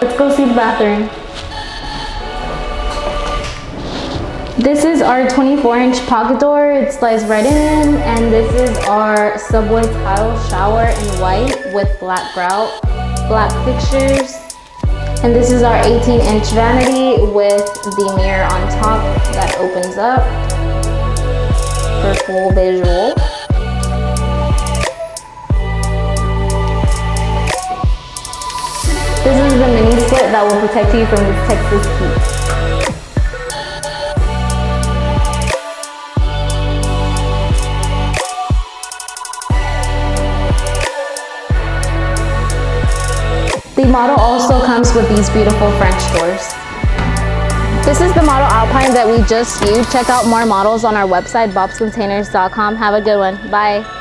Let's go see the bathroom. This is our 24-inch pocket door. It slides right in, and this is our subway tile shower in white with black grout, black fixtures. And this is our 18-inch vanity with the mirror on top that opens up for full visual. This is the mini split that will protect you from this Texas heat. The model also comes with these beautiful French doors. This is the model Alpine that we just viewed. Check out more models on our website, bobscontainers.com. Have a good one. Bye.